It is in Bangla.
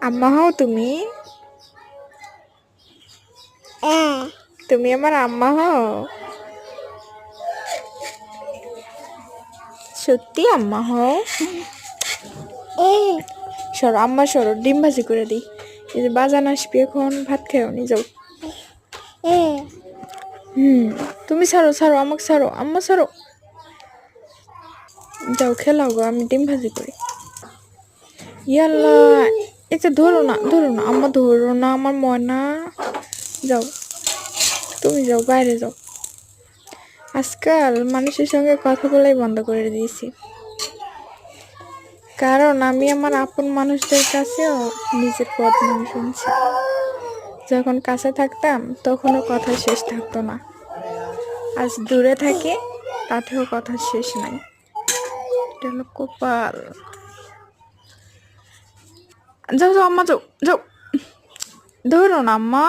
আম্মা হও তুমি? তুমি আমার আম্মা হও? সত্যি আম্মা হও? সরো আম্মা সরো, ডিম ভাজি করে দিই। এই যে বাজান আসবে এখন, ভাত খেয়েও নি যাও। তুমি ছাড়ো ছাড়ো, আমাকে ছাড়ো, আম্মা ছাড়ো। যাও খেলাও গো, আমি ডিম ভাজি করি। ইয়াল্লা, এটা ধরো না ধরো না আম্মা, ধরো না আমার ময়না। যাও, তুমি যাও, বাইরে যাও। আজকাল মানুষের সঙ্গে কথা বলাই বন্ধ করে দিয়েছি, কারণ আমি আমার আপন মানুষদের কাছেও নিজের বদনাম শুনছি। যখন কাছে থাকতাম তখনও কথা শেষ থাকতো না, আজ দূরে থাকি তাতেও কথা শেষ নাই। এটা হলো কপাল। যাও যাও আম্মা, যাও যাও, ধরো না আম্মা।